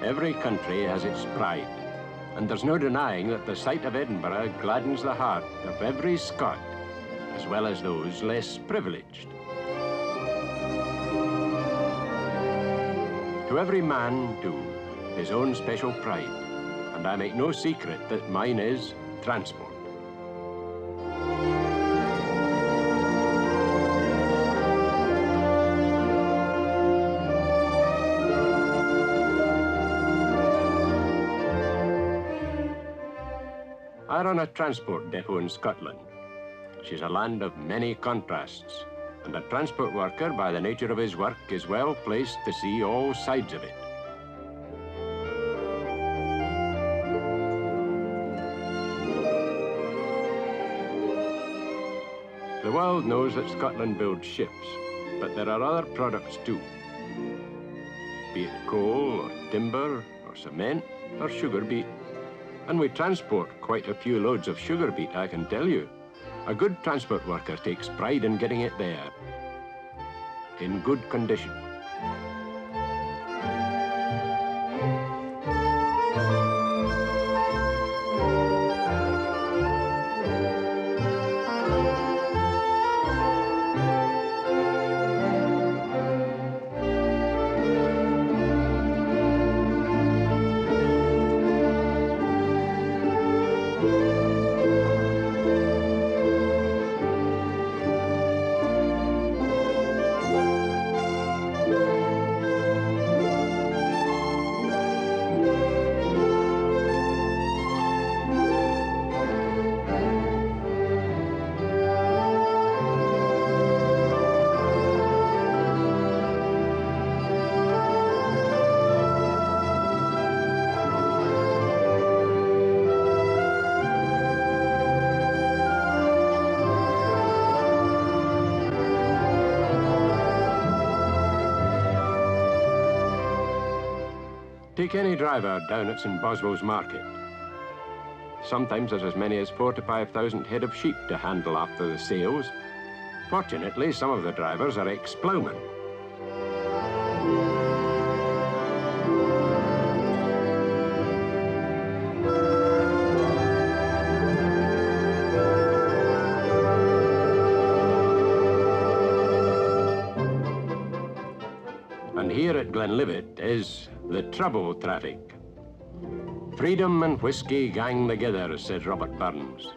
Every country has its pride, and there's no denying that the sight of Edinburgh gladdens the heart of every Scot, as well as those less privileged. To every man, too, his own special pride, and I make no secret that mine is transport. I run a transport depot in Scotland. She's a land of many contrasts, and a transport worker, by the nature of his work, is well placed to see all sides of it. The world knows that Scotland builds ships, but there are other products too. Be it coal, or timber, or cement, or sugar beet. And we transport quite a few loads of sugar beet, I can tell you. A good transport worker takes pride in getting it there, in good condition. Take any driver down at St. Boswell's Market. Sometimes there's as many as 4,000 to 5,000 head of sheep to handle after the sales. Fortunately, some of the drivers are ex-ploughmen. And here at Glenlivet is the trouble traffic. Freedom and whiskey gang together, said Robert Burns.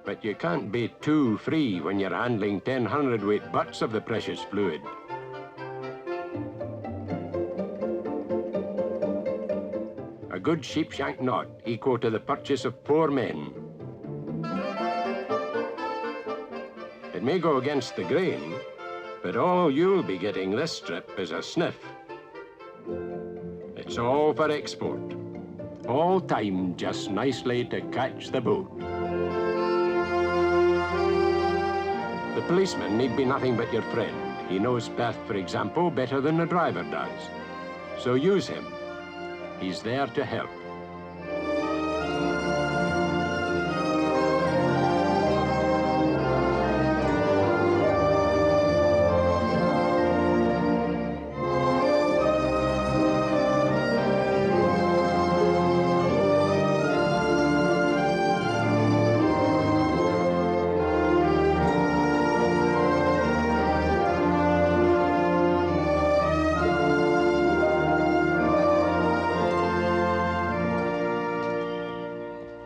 But you can't be too free when you're handling 10 hundredweight butts of the precious fluid. A good sheepshank knot equal to the purchase of 4 men. It may go against the grain, but all you'll be getting this trip is a sniff. It's all for export. All timed just nicely to catch the boat. The policeman need be nothing but your friend. He knows Perth, for example, better than the driver does. So use him. He's there to help.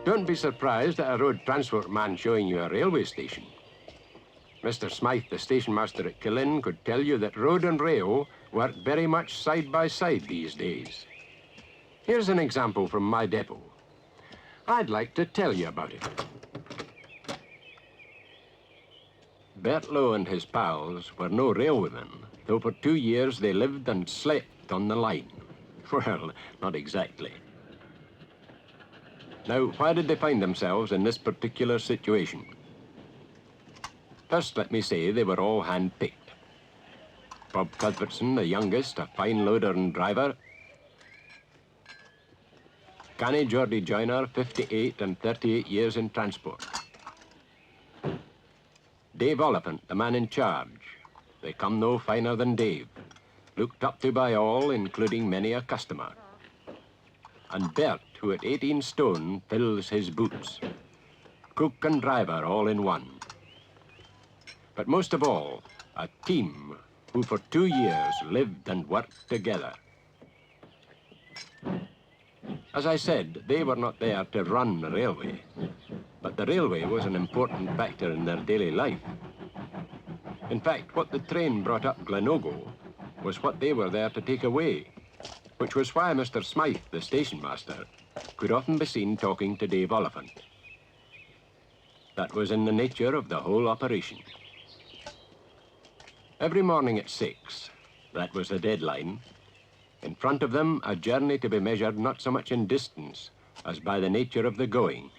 Don't be surprised at a road transport man showing you a railway station. Mr. Smythe, the station master at Killin, could tell you that road and rail work very much side by side these days. Here's an example from my depot. I'd like to tell you about it. Bert Lowe and his pals were no railwaymen, though for 2 years they lived and slept on the line. Well, not exactly. Now, why did they find themselves in this particular situation? First, let me say they were all hand-picked. Bob Cuthbertson, the youngest, a fine loader and driver. Canny Geordie Joyner, 58 and 38 years in transport. Dave Oliphant, the man in charge. They come no finer than Dave. Looked up to by all, including many a customer. and Bert, who at 18 stone fills his boots. Cook and driver all in one. But most of all, a team who for 2 years lived and worked together. As I said, they were not there to run the railway, but the railway was an important factor in their daily life. In fact, what the train brought up Glenogo was what they were there to take away, which was why Mr. Smythe, the station master, could often be seen talking to Dave Oliphant. That was in the nature of the whole operation. Every morning at 6, that was the deadline. In front of them, a journey to be measured not so much in distance as by the nature of the going.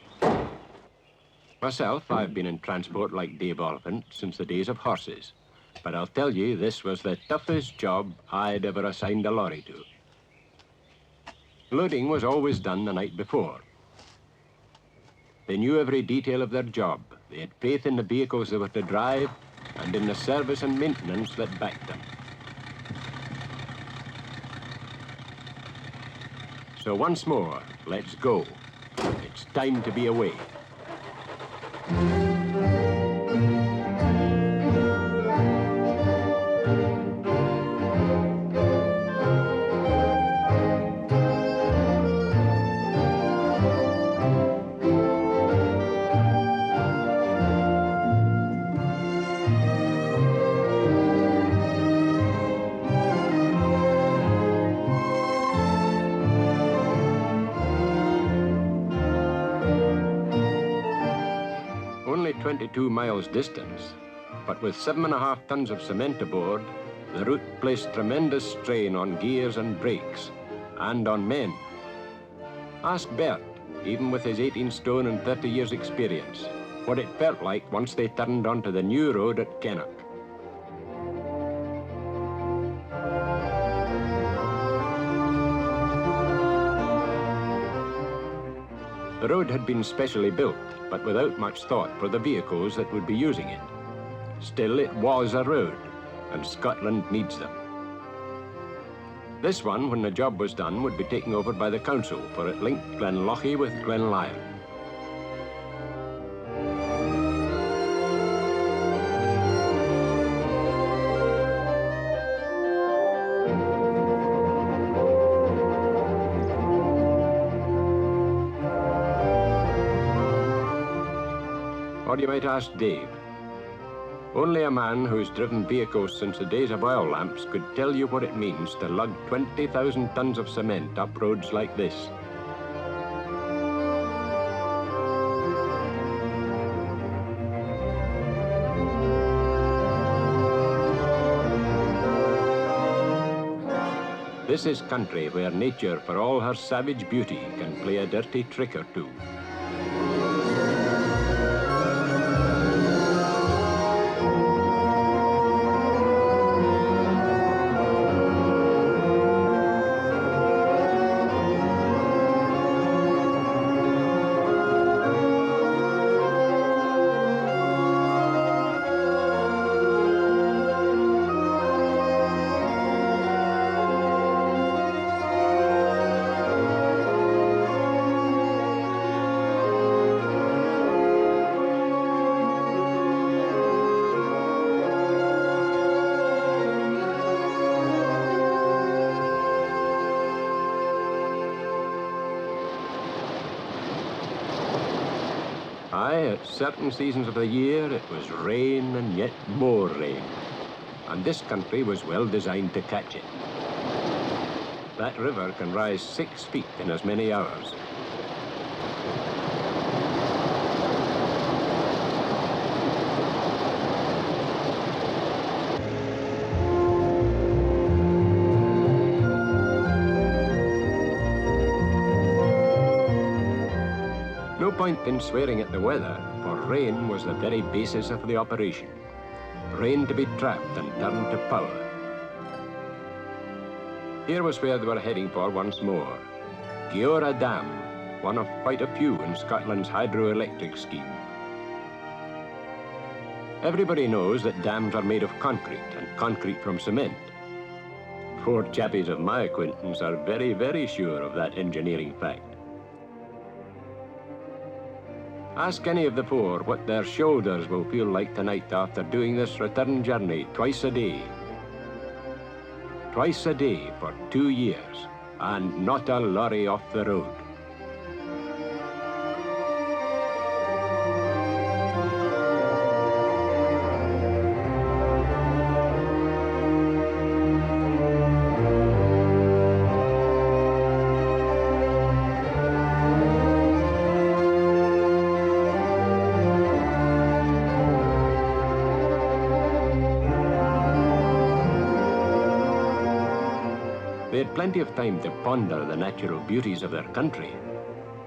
Myself, I've been in transport like Dave Oliphant since the days of horses, but I'll tell you, this was the toughest job I'd ever assigned a lorry to. Loading was always done the night before. They knew every detail of their job. They had faith in the vehicles they were to drive and in the service and maintenance that backed them. So once more, let's go. It's time to be away. Only 22 miles distance, but with 7.5 tons of cement aboard, the route placed tremendous strain on gears and brakes, and on men. Ask Bert, even with his 18 stone and 30 years experience, what it felt like once they turned onto the new road at Kennock. The road had been specially built, but without much thought for the vehicles that would be using it. Still, it was a road, and Scotland needs them. This one, when the job was done, would be taken over by the council, for it linked Glenlochy with Glenlyon. Or you might ask Dave. Only a man who's driven vehicles since the days of oil lamps could tell you what it means to lug 20,000 tons of cement up roads like this. This is country where nature, for all her savage beauty, can play a dirty trick or two. Aye, at certain seasons of the year, it was rain and yet more rain. And this country was well designed to catch it. That river can rise 6 feet in as many hours. No point in swearing at the weather, for rain was the very basis of the operation. Rain to be trapped and turned to power. Here was where they were heading for once more. Geora Dam, one of quite a few in Scotland's hydroelectric scheme. Everybody knows that dams are made of concrete, and concrete from cement. poor chappies of my acquaintance are very, very sure of that engineering fact. Ask any of the poor what their shoulders will feel like tonight after doing this return journey twice a day. Twice a day for 2 years, and not a lorry off the road. They had plenty of time to ponder the natural beauties of their country,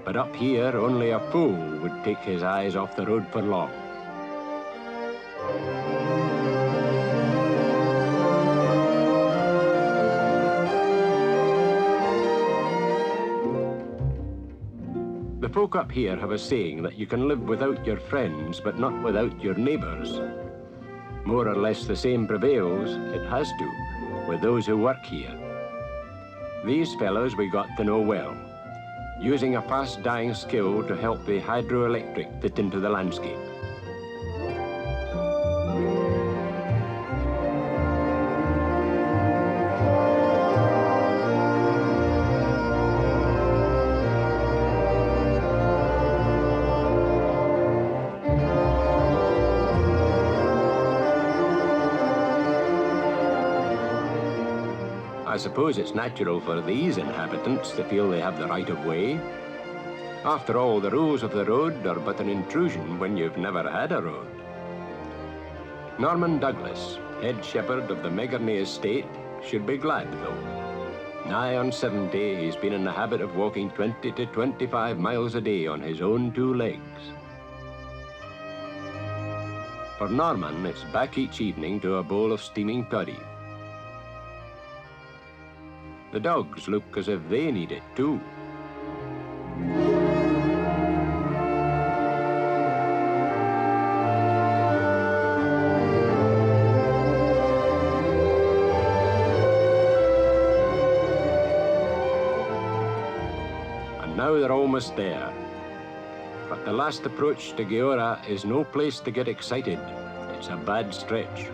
but up here only a fool would take his eyes off the road for long. The folk up here have a saying that you can live without your friends, but not without your neighbours. More or less the same prevails, it has to, with those who work here. These fellows we got to know well, using a fast-dying skill to help the hydroelectric fit into the landscape. I suppose it's natural for these inhabitants to feel they have the right of way. After all, the rules of the road are but an intrusion when you've never had a road. Norman Douglas, head shepherd of the Megarney estate, should be glad though. Nigh on 70, he's been in the habit of walking 20 to 25 miles a day on his own 2 legs. For Norman, it's back each evening to a bowl of steaming toddy. The dogs look as if they need it too. And now they're almost there. But the last approach to Geora is no place to get excited. It's a bad stretch.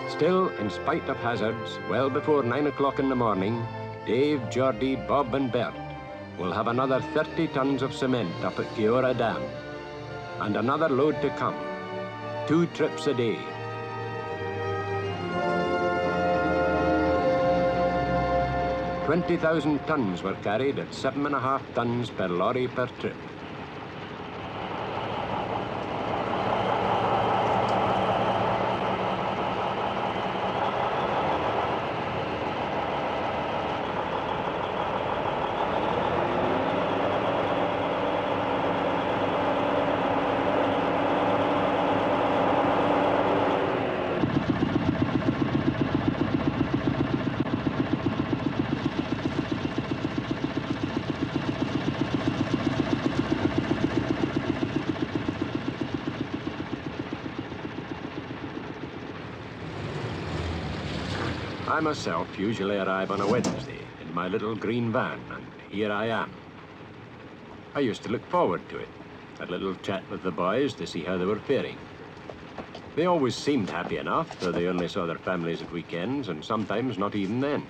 Still, in spite of hazards, well before 9 o'clock in the morning, Dave, Geordie, Bob and Bert will have another 30 tons of cement up at Geora Dam, and another load to come, 2 trips a day. $20,000 tons were carried at 7.5 tons per lorry per trip. I myself usually arrive on a Wednesday in my little green van, and here I am. I used to look forward to it, a little chat with the boys to see how they were faring. They always seemed happy enough, though they only saw their families at weekends, and sometimes not even then.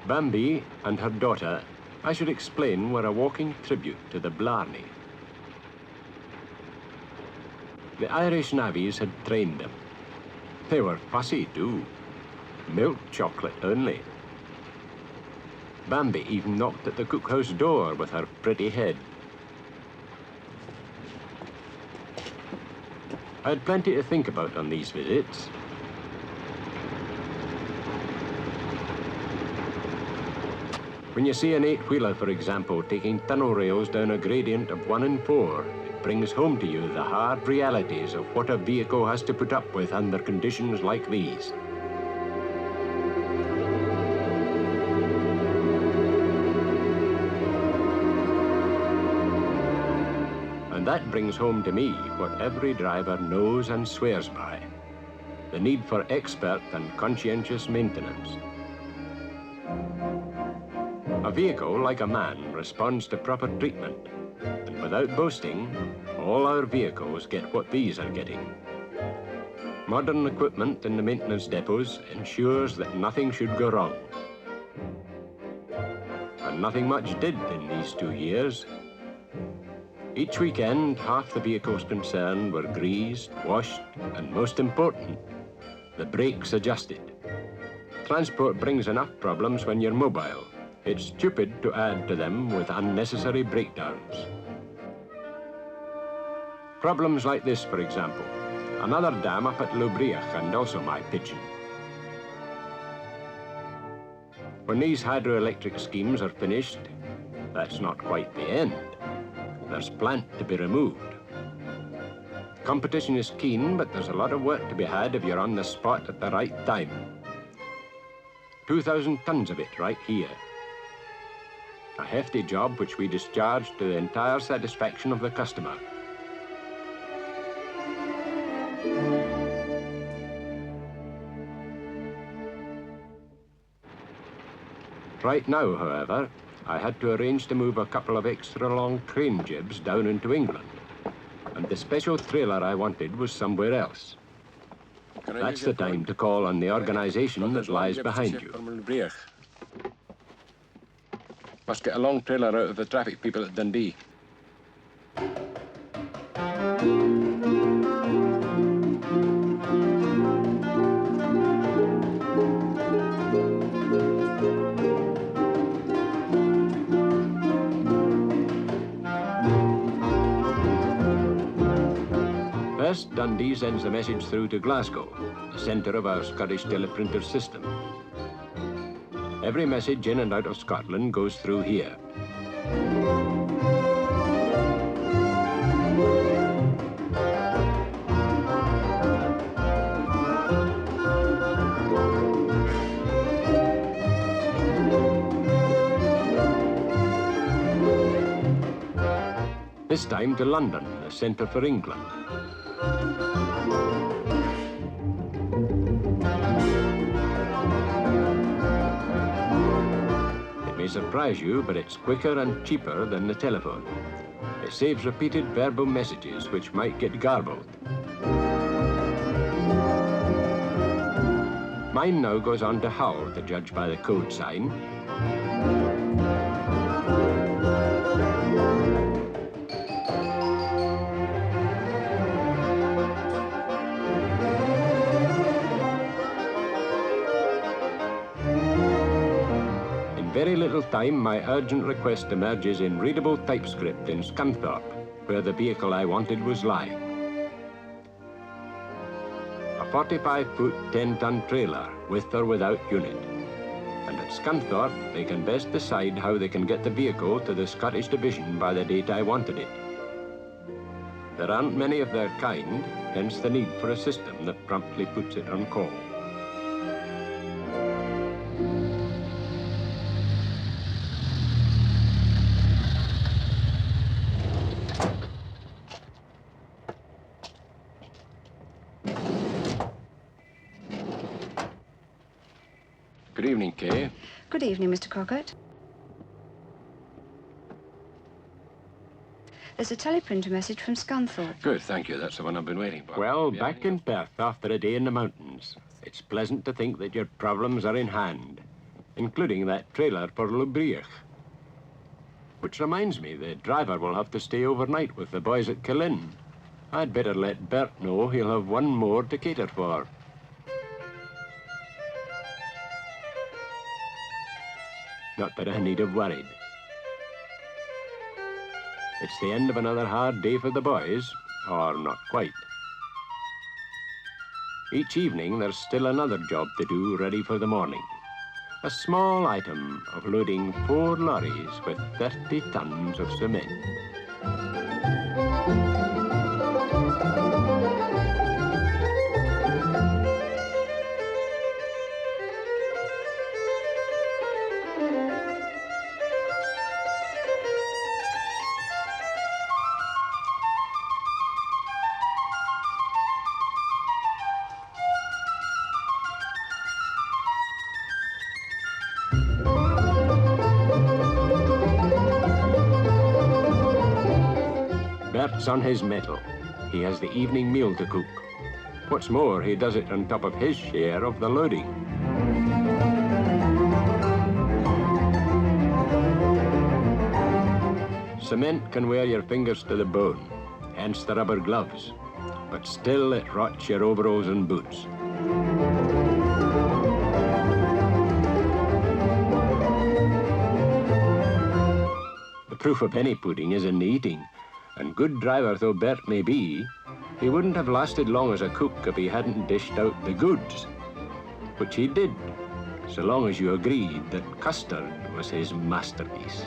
Bambi and her daughter, I should explain, were a walking tribute to the Blarney. The Irish navvies had trained them. They were fussy too, milk chocolate only. Bambi even knocked at the cookhouse door with her pretty head. I had plenty to think about on these visits. When you see an 8-wheeler, for example, taking tunnel rails down a gradient of 1 in 4, brings home to you the hard realities of what a vehicle has to put up with under conditions like these. And that brings home to me what every driver knows and swears by: the need for expert and conscientious maintenance. A vehicle, like a man, responds to proper treatment. And without boasting, all our vehicles get what these are getting. Modern equipment in the maintenance depots ensures that nothing should go wrong. And nothing much did in these 2 years. Each weekend, half the vehicles concerned were greased, washed, and most important, the brakes adjusted. Transport brings enough problems when you're mobile. It's stupid to add to them with unnecessary breakdowns. Problems like this, for example. Another dam up at Lubriach, and also my pigeon. When these hydroelectric schemes are finished, that's not quite the end. There's plant to be removed. Competition is keen, but there's a lot of work to be had if you're on the spot at the right time. 2,000 tons of it right here. A hefty job which we discharge to the entire satisfaction of the customer. Right now, however, I had to arrange to move a couple of extra long crane jibs down into England. And the special trailer I wanted was somewhere else. That's the time to call on the organisation that lies behind you. Must get a long trailer out of the traffic people at Dundee. First, Dundee sends the message through to Glasgow, the centre of our Scottish teleprinter system. Every message in and out of Scotland goes through here. This time to London, the centre for England. It may surprise you, but it's quicker and cheaper than the telephone. It saves repeated verbal messages which might get garbled. Mine now goes on to Hull, to judge by the code sign. Very little time, my urgent request emerges in readable typescript in Scunthorpe, where the vehicle I wanted was lying. A 45-foot, 10-ton trailer, with or without unit. And at Scunthorpe, they can best decide how they can get the vehicle to the Scottish division by the date I wanted it. There aren't many of their kind, hence the need for a system that promptly puts it on call. Good evening, Kay. Good evening, Mr. Crockett. There's a teleprinter message from Scunthorpe. Good, thank you. That's the one I've been waiting for. Well, back in Perth after a day in the mountains. It's pleasant to think that your problems are in hand, including that trailer for Lubriach. Which reminds me, the driver will have to stay overnight with the boys at Chennel. I'd better let Bert know he'll have one more to cater for. Not that I need have worried. It's the end of another hard day for the boys, or not quite. Each evening there's still another job to do ready for the morning. A small item of loading 4 lorries with 30 tons of cement. It's on his mettle. He has the evening meal to cook. What's more, he does it on top of his share of the loading. Cement can wear your fingers to the bone, hence the rubber gloves, but still it rots your overalls and boots. The proof of any pudding is in the eating, and good driver though Bert may be, he wouldn't have lasted long as a cook if he hadn't dished out the goods, which he did, so long as you agreed that custard was his masterpiece.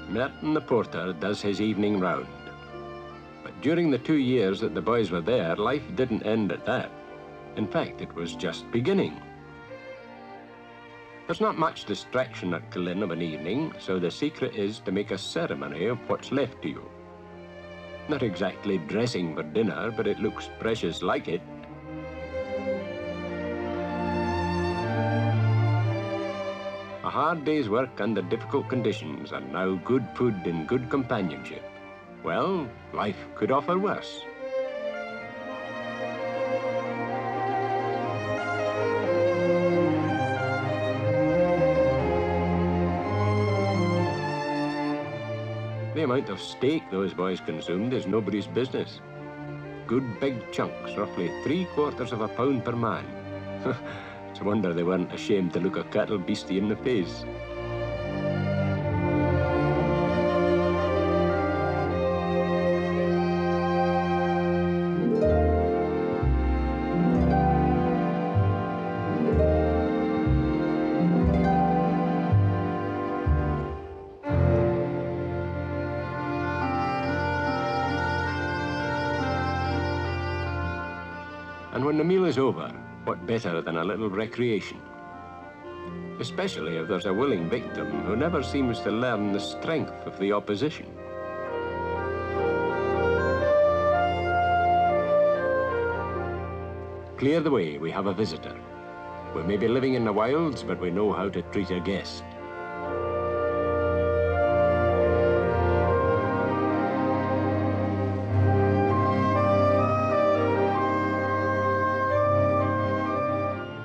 Merton the porter does his evening round. But during the 2 years that the boys were there, life didn't end at that. In fact, it was just beginning. There's not much distraction at Cullen of an evening, so the secret is to make a ceremony of what's left to you. Not exactly dressing for dinner, but it looks precious like it. A hard day's work under difficult conditions, and now good food and good companionship. Well, life could offer worse. The amount of steak those boys consumed is nobody's business. Good big chunks, roughly 3/4 of a pound per man. It's a wonder they weren't ashamed to look a cattle beastie in the face. And when the meal is over, what better than a little recreation? Especially if there's a willing victim who never seems to learn the strength of the opposition. Clear the way, we have a visitor. We may be living in the wilds, but we know how to treat a guest.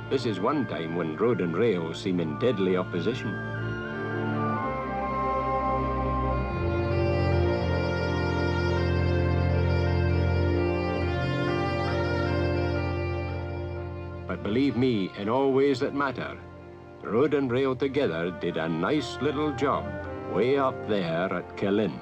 This is one time when road and rail seem in deadly opposition. But believe me, in all ways that matter, road and rail together did a nice little job way up there at Cullen.